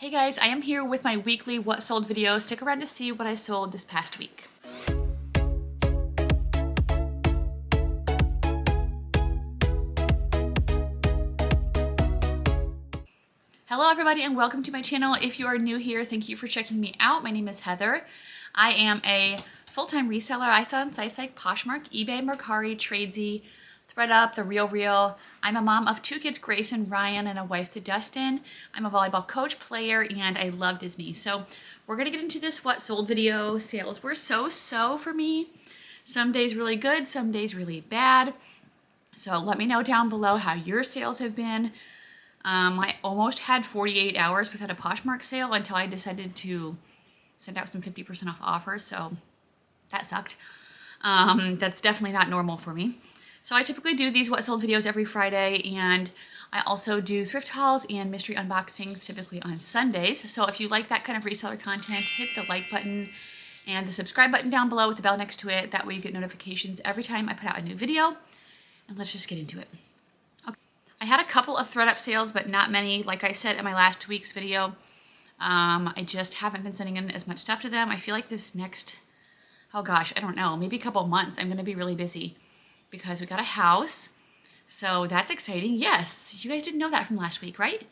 Hey guys, I am here with my weekly What Sold video. Stick around to see what I sold this past week. Hello everybody and welcome to my channel. If you are new here, thank you for checking me out. My name is Heather. I am a full-time reseller. I sell on sites like Poshmark, eBay, Mercari, Tradesy, ThreadUp, The RealReal. I'm a mom of 2 kids, Grace and Ryan, and a wife to Dustin. I'm a volleyball coach, player, and I love Disney. So we're gonna get into this What Sold video. Sales were so for me. Some days really good, some days really bad. So let me know down below how your sales have been. I almost had 48 hours without a Poshmark sale until I decided to send out some 50% off offers, so that sucked. That's definitely not normal for me. So I typically do these What Sold videos every Friday, and I also do thrift hauls and mystery unboxings typically on Sundays. So if you like that kind of reseller content, hit the like button and the subscribe button down below with the bell next to it. That way you get notifications every time I put out a new video. And let's just get into it. Okay. I had a couple of ThreadUp sales, but not many. Like I said in my last week's video, I just haven't been sending in as much stuff to them. I feel like this next, oh gosh, I don't know, maybe a couple months, I'm going to be really busy because we got a house. So that's exciting. Yes, you guys didn't know that from last week, right?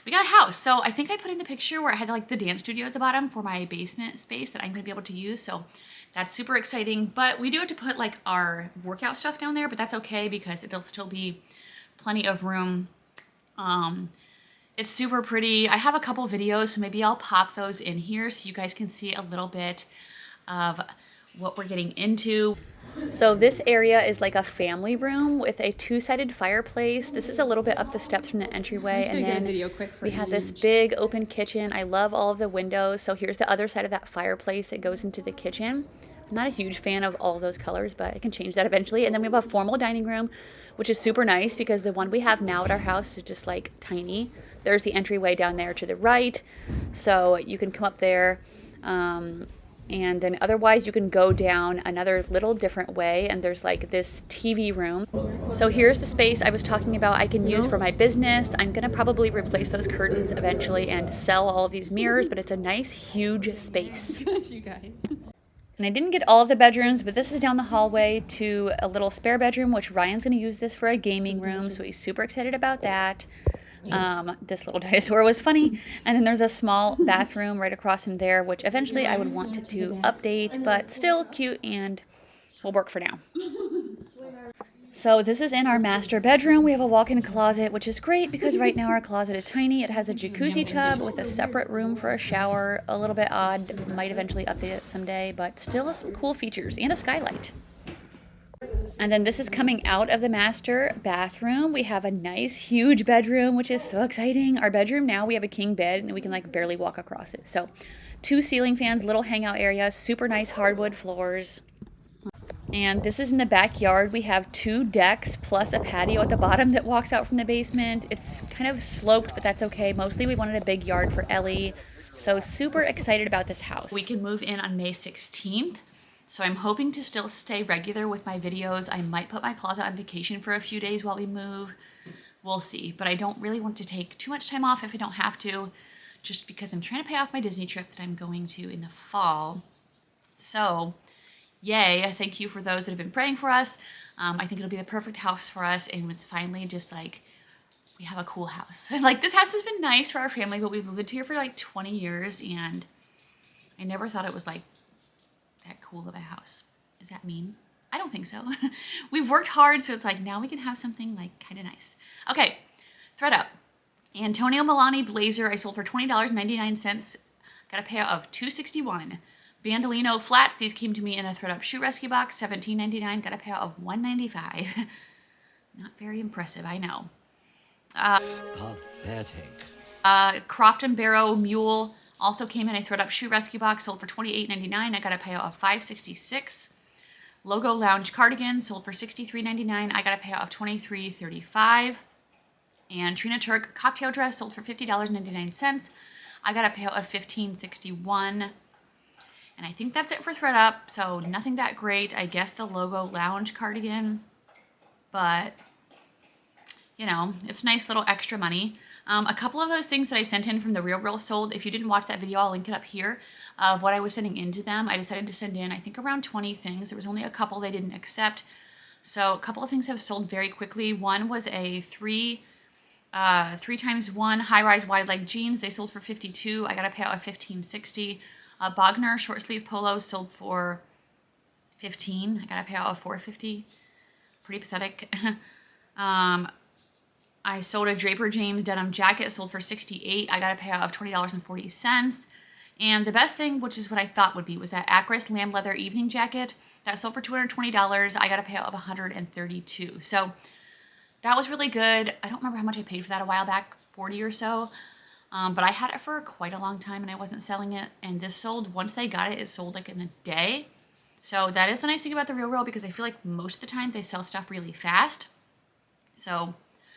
We got a house. So I think I put in the picture where I had like the dance studio at the bottom for my basement space that I'm going to be able to use. So that's super exciting. But we do have to put like our workout stuff down there, but that's okay because it'll still be plenty of room. It's super pretty. I have a couple videos, so maybe I'll pop those in here so you guys can see a little bit of what we're getting into. So this area is like a family room with a 2-sided fireplace. This is a little bit up the steps from the entryway, and then we have this big open kitchen. I love all of the windows. So here's the other side of that fireplace. It goes into the kitchen. I'm not a huge fan of all of those colors, but I can change that eventually. And then we have a formal dining room, which is super nice because the one we have now at our house is just like tiny. There's the entryway down there to the right, so you can come up there. And then otherwise you can go down another little different way, and there's like this TV room. So here's the space I was talking about I can use for my business. I'm gonna probably replace those curtains eventually and sell all of these mirrors, but it's a nice huge space. Gosh, you guys. And I didn't get all of the bedrooms, but this is down the hallway to a little spare bedroom, which Ryan's gonna use this for a gaming room, so he's super excited about that. This little dinosaur was funny. And then there's a small bathroom right across from there, which eventually I would want to update, but still cute and will work for now. So this is in our master bedroom. We have a walk-in closet, which is great because right now our closet is tiny. It has a jacuzzi tub with a separate room for a shower. A little bit odd, might eventually update it someday, but still has some cool features and a skylight. And then this is coming out of the master bathroom. We have a nice huge bedroom, which is so exciting. Our bedroom now, we have a king bed and we can like barely walk across it. So 2 ceiling fans, little hangout area, super nice hardwood floors. And this is in the backyard. We have 2 decks plus a patio at the bottom that walks out from the basement. It's kind of sloped, but that's okay. Mostly we wanted a big yard for Ellie. So super excited about this house. We can move in on May 16th. So I'm hoping to still stay regular with my videos. I might put my closet on vacation for a few days while we move. We'll see. But I don't really want to take too much time off if I don't have to, just because I'm trying to pay off my Disney trip that I'm going to in the fall. So, yay. Thank you for those that have been praying for us. I think it'll be the perfect house for us, and it's finally just like, we have a cool house. Like, this house has been nice for our family, but we've lived here for like 20 years, and I never thought it was like that cool of a house. Is that mean? I don't think so. We've worked hard, so it's like now we can have something like kind of nice. Okay, ThreadUp. Antonio Milani blazer I sold for $20.99. Got a payout of $2.61. Bandolino flats. These came to me in a ThreadUp shoe rescue box. $17.99. Got a payout of $1.95. Not very impressive, I know. Pathetic. Croft & Barrow mule also came in a ThreadUp shoe rescue box, sold for $28.99. I got a payout of $5.66. Logo lounge cardigan sold for $63.99. I got a payout of $23.35. And Trina Turk cocktail dress sold for $50.99. I got a payout of $15.61. And I think that's it for ThreadUp. So nothing that great. I guess the logo lounge cardigan, but you know, it's nice little extra money. A couple of those things that I sent in from the Real sold. If you didn't watch that video, I'll link it up here of what I was sending into them. I decided to send in, I think, around 20 things. There was only a couple they didn't accept. So a couple of things have sold very quickly. One was a 3x1 high-rise wide leg jeans. They sold for $52. I got a payout of $15.60. Bogner short sleeve polos sold for $15. I got a payout of $4.50. Pretty pathetic. I sold a Draper James denim jacket, sold for $68. I got a payout of $20.40. And the best thing, which is what I thought would be, was that Acris lamb leather evening jacket that sold for $220. I got a payout of $132. So that was really good. I don't remember how much I paid for that a while back, 40 or so. But I had it for quite a long time and I wasn't selling it. And this sold, once they got it, it sold like in a day. So that is the nice thing about the Real because I feel like most of the time they sell stuff really fast. So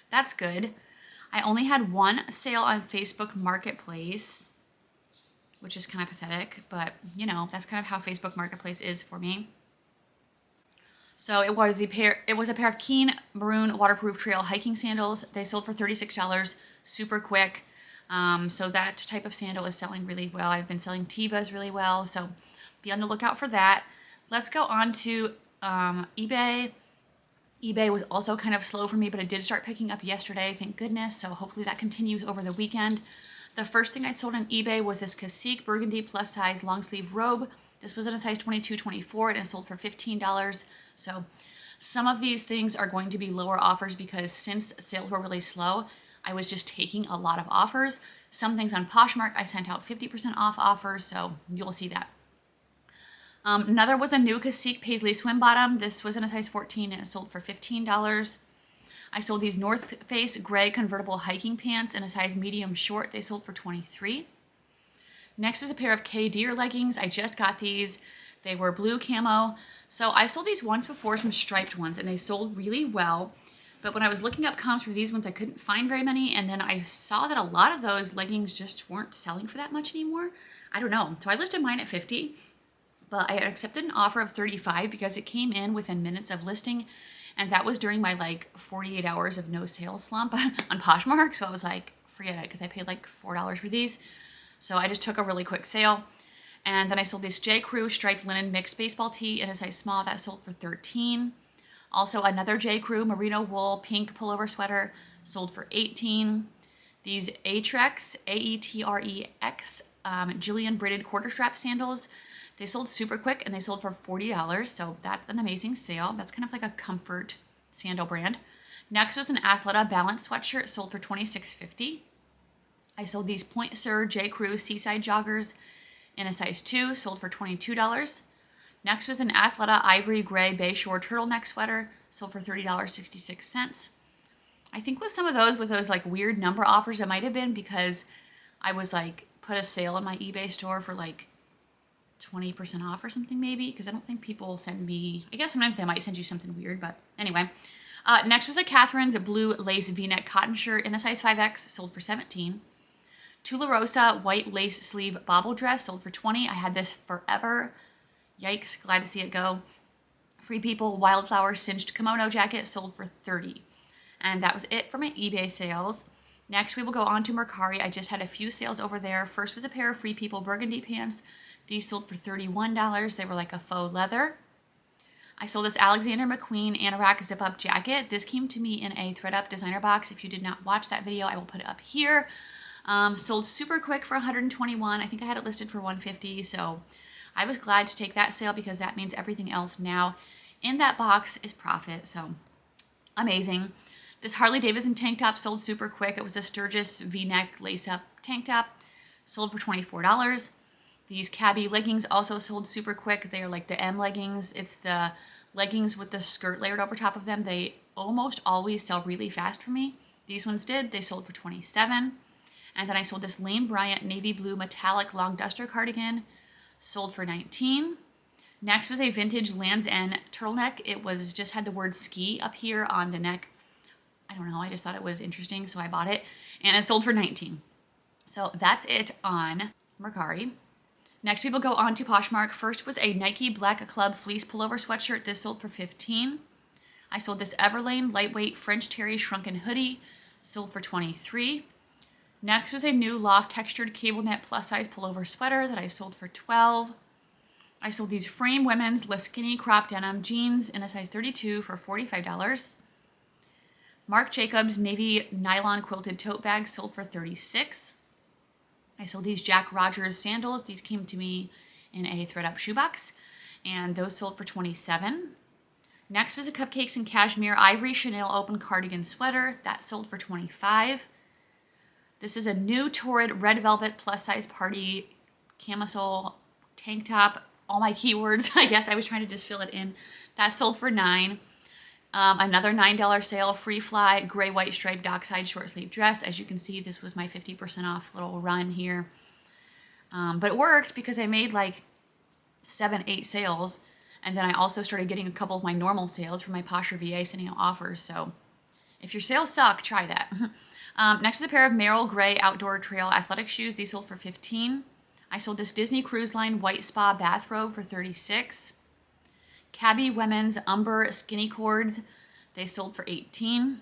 that's good. I only had one sale on Facebook Marketplace, which is kind of pathetic, but you know, that's kind of how Facebook Marketplace is for me. So it was a pair of Keen maroon waterproof trail hiking sandals. They sold for $36, super quick. So that type of sandal is selling really well. I've been selling Tevas really well, so be on the lookout for that. Let's go on to eBay. eBay was also kind of slow for me, but it did start picking up yesterday, thank goodness. So hopefully that continues over the weekend. The first thing I sold on eBay was this Cacique burgundy plus size long sleeve robe. This was in a size 22-24 and it sold for $15. So some of these things are going to be lower offers because since sales were really slow, I was just taking a lot of offers. Some things on Poshmark, I sent out 50% off offers, so you'll see that. Another was a new Cacique paisley swim bottom. This was in a size 14 and it sold for $15. I sold these North Face gray convertible hiking pants in a size medium short. They sold for $23. Next was a pair of Deer Leggings. I just got these. They were blue camo. So I sold these once before, some striped ones, and they sold really well. But when I was looking up comps for these ones, I couldn't find very many. And then I saw that a lot of those leggings just weren't selling for that much anymore. I don't know. So I listed mine at $50. But I accepted an offer of $35 because it came in within minutes of listing. And that was during my like 48 hours of no sales slump on Poshmark. So I was like, forget it, because I paid like $4 for these. So I just took a really quick sale. And then I sold this J. Crew striped linen mixed baseball tee in a size small that sold for $13. Also another J. Crew merino wool pink pullover sweater sold for $18. These Atrex, A-E-T-R-E-X, Jillian braided quarter strap sandals. They sold super quick and they sold for $40. So that's an amazing sale. That's kind of like a comfort sandal brand. Next was an Athleta balance sweatshirt sold for $26.50. I sold these Point Sur J. Crew Seaside joggers in a size 2, sold for $22. Next was an Athleta ivory gray Bayshore turtleneck sweater, sold for $30.66. I think with some of those, with those like weird number offers, it might have been because I was like put a sale in my eBay store for like 20% off or something maybe, because I don't think people send me, I guess sometimes they might send you something weird, but anyway. Next was a Catherine's blue lace v-neck cotton shirt in a size 5X, sold for $17. Tularosa white lace sleeve bobble dress sold for $20. I had this forever. Yikes, glad to see it go. Free People wildflower cinched kimono jacket sold for $30. And that was it for my eBay sales. Next, we will go on to Mercari. I just had a few sales over there. First was a pair of Free People burgundy pants. These sold for $31. They were like a faux leather. I sold this Alexander McQueen anorak zip-up jacket. This came to me in a thread-up designer box. If you did not watch that video, I will put it up here. Sold super quick for $121. I think I had it listed for $150. So I was glad to take that sale because that means everything else now in that box is profit. So amazing. This Harley Davidson tank top sold super quick. It was a Sturgis V-neck lace-up tank top. Sold for $24. These Cabbie leggings also sold super quick. They are like the M leggings. It's the leggings with the skirt layered over top of them. They almost always sell really fast for me. These ones did. They sold for $27. And then I sold this Lane Bryant navy blue metallic long duster cardigan. Sold for $19. Next was a vintage Land's End turtleneck. It was just had the word ski up here on the neck. I don't know. I just thought it was interesting, so I bought it. And it sold for $19. So that's it on Mercari. Next, we will go on to Poshmark. First was a Nike Black Club fleece pullover sweatshirt. This sold for $15. I sold this Everlane lightweight French Terry shrunken hoodie. Sold for $23. Next was a new loft textured cable knit plus size pullover sweater that I sold for $12. I sold these frame women's less skinny crop denim jeans in a size 32 for $45. Marc Jacobs navy nylon quilted tote bag sold for $36. I sold these Jack Rogers sandals. These came to me in a thread up shoebox, and those sold for $27. Next was a Cupcakes and Cashmere Ivory Chanel open cardigan sweater. That sold for $25. This is a new Torrid red velvet plus size party camisole tank top. All my keywords, I guess I was trying to just fill it in. That sold for $9. Another $9 sale, Free Fly gray white striped dockside short sleeve dress. As you can see, this was my 50% off little run here. But it worked because I made like 7-8 sales. And then I also started getting a couple of my normal sales from my Posher VA sending out offers. So if your sales suck, try that. Next is a pair of Merrell gray outdoor trail athletic shoes. These sold for $15. I sold this Disney Cruise Line white spa bathrobe for $36. Cabbie women's Umber skinny cords. They sold for $18.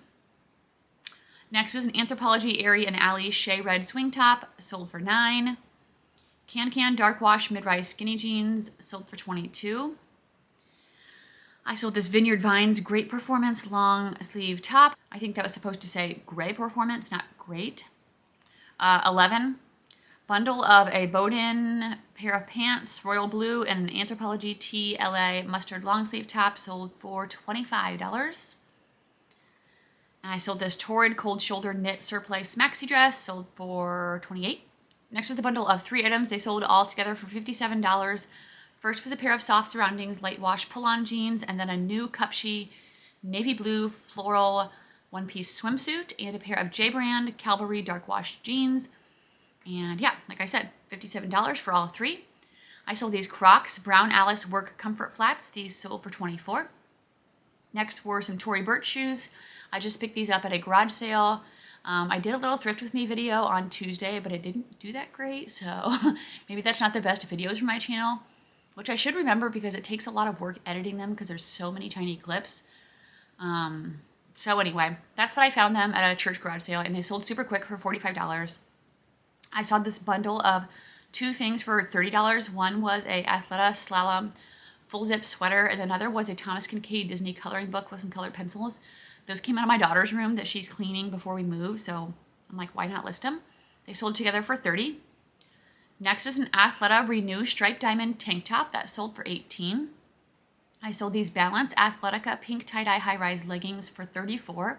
Next was an Anthropologie Aerie and Alley Shea red swing top. Sold for $9. Can dark wash mid-rise skinny jeans. Sold for $22. I sold this Vineyard Vines Great Performance long sleeve top. I think that was supposed to say gray performance, not great. 11. Bundle of a Bowden pair of pants, royal blue, and an Anthropologie T LA mustard long sleeve top sold for $25. And I sold this Torrid cold shoulder knit surplice maxi dress, sold for $28. Next was a bundle of 3 items. They sold all together for $57. First was a pair of soft surroundings light wash pull-on jeans, and then a new Cupshe navy blue floral one-piece swimsuit, and a pair of J brand Cavalry dark wash jeans. And yeah, like I said, $57 for all 3. I sold these Crocs Brown Alice work comfort flats. These sold for $24. Next were some Tory Burch shoes. I just picked these up at a garage sale. I did a little thrift with me video on Tuesday, but it didn't do that great, so maybe that's not the best videos for my channel, which I should remember because it takes a lot of work editing them because there's so many tiny clips. So anyway, that's what I found them at a church garage sale, and they sold super quick for $45. I saw this bundle of 2 things for $30. One was a Athleta slalom full zip sweater, and another was a Thomas Kincaid Disney coloring book with some colored pencils. Those came out of my daughter's room that she's cleaning before we move, so I'm like, why not list them? They sold together for $30. Next was an Athleta Renew striped diamond tank top that sold for $18. I sold these Balance Athletica pink tie-dye high-rise leggings for $34.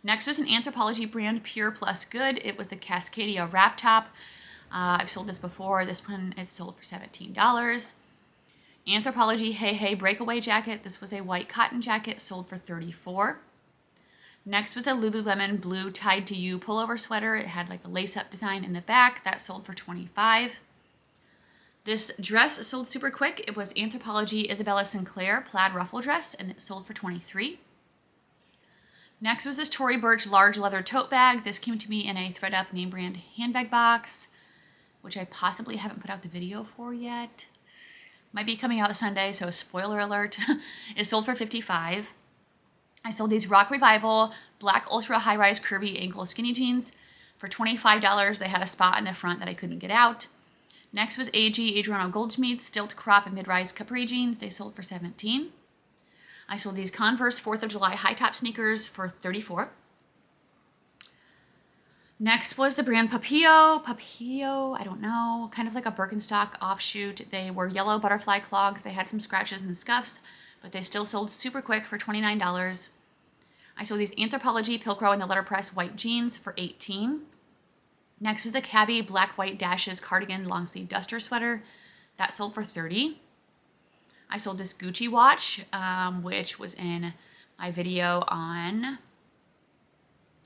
Next was an Anthropologie brand Pure Plus Good. It was the Cascadia Wrap top. I've sold this before. This one, it sold for $17. Anthropologie Hey Hey Breakaway jacket. This was a white cotton jacket, sold for $34. Next was a Lululemon blue Tied to You pullover sweater. It had like a lace-up design in the back. That sold for $25. This dress sold super quick. It was Anthropologie Isabella Sinclair plaid ruffle dress, and it sold for $23. Next was this Tory Burch large leather tote bag. This came to me in a thread up name brand handbag box, which I possibly haven't put out the video for yet. Might be coming out Sunday, so spoiler alert. It sold for $55. I sold these Rock Revival black ultra high-rise curvy ankle skinny jeans for $25. They had a spot in the front that I couldn't get out. Next was AG Adriano Goldschmied's stilt crop and mid-rise capri jeans. They sold for $17. I sold these Converse 4th of July high top sneakers for $34. Next was the brand Papillo, I don't know, kind of like a Birkenstock offshoot. They were yellow butterfly clogs. They had some scratches and scuffs, but they still sold super quick for $29. I sold these Anthropologie Pilcrow and the letterpress white jeans for $18. Next was a Cabbie black white dashes cardigan long sleeve duster sweater. That sold for $30. I sold this Gucci watch, which was in my video on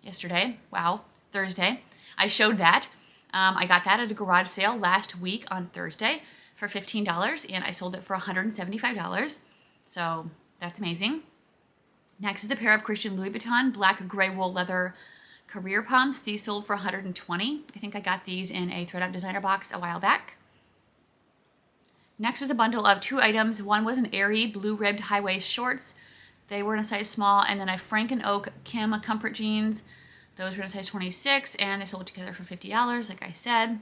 Thursday. I showed that. I got that at a garage sale last week on Thursday for $15, and I sold it for $175. So that's amazing. Next is a pair of Christian Louis Vuitton black gray wool leather career pumps. These sold for $120. I think I got these in a thread up designer box a while back. Next was a bundle of 2 items. One was an Aerie blue ribbed high waist shorts. They were in a size small, and then a Frank and Oak Kim comfort jeans. Those were in a size 26 and they sold together for $50, like I said.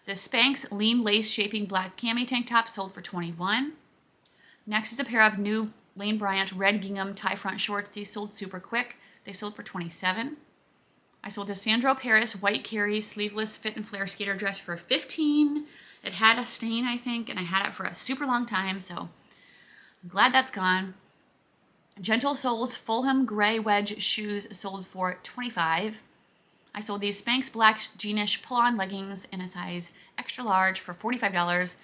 The Spanx lean lace shaping black cami tank top sold for $21. Next is a pair of new Lane Bryant red gingham tie front shorts. These sold super quick. They sold for $27. I sold a Sandro Paris white carry sleeveless fit and flare skater dress for $15. It had a stain, I think, and I had it for a super long time, so I'm glad that's gone. Gentle Soles Fulham gray wedge shoes sold for $25. I sold these Spanx black jeanish pull-on leggings in a size extra large for $45.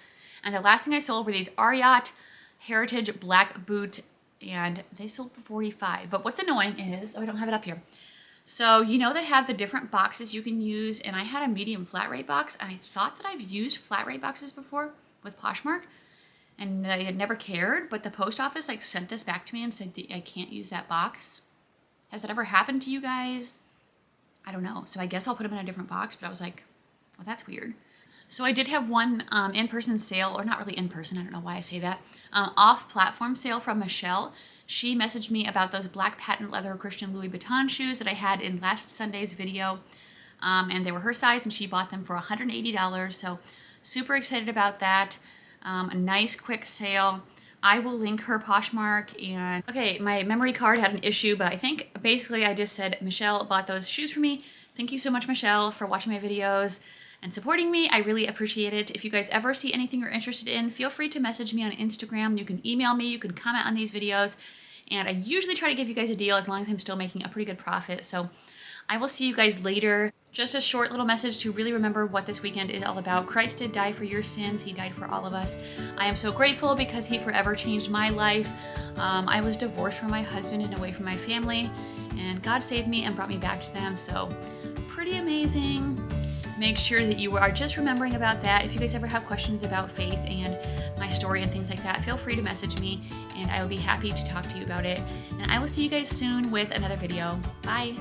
And the last thing I sold were these Ariat Heritage black boot, and they sold for $45. But what's annoying is, I don't have it up here. So, you know, they have the different boxes you can use, and I had a medium flat rate box, and I thought that I've used flat rate boxes before with Poshmark, and I had never cared, but the post office like sent this back to me and said, I can't use that box. Has that ever happened to you guys? I don't know. So I guess I'll put them in a different box, but I was like, well, that's weird. So I did have one in-person sale, or not really in-person, I don't know why I say that, off-platform sale from Michelle. She messaged me about those black patent leather Christian Louis Vuitton shoes that I had in last Sunday's video, and they were her size, and she bought them for $180, so super excited about that. A nice quick sale. I will link her Poshmark. And okay, my memory card had an issue, but I think basically I just said Michelle bought those shoes for me. Thank you so much, Michelle, for watching my videos and supporting me. I really appreciate it. If you guys ever see anything you're interested in, feel free to message me on Instagram. You can email me, you can comment on these videos, and I usually try to give you guys a deal as long as I'm still making a pretty good profit. So I will see you guys later. Just a short little message to really remember what this weekend is all about. Christ did die for your sins. He died for all of us. I am so grateful because he forever changed my life. I was divorced from my husband and away from my family, and God saved me and brought me back to them. So pretty amazing. Make sure that you are just remembering about that. If you guys ever have questions about faith and my story and things like that, feel free to message me and I will be happy to talk to you about it. And I will see you guys soon with another video. Bye.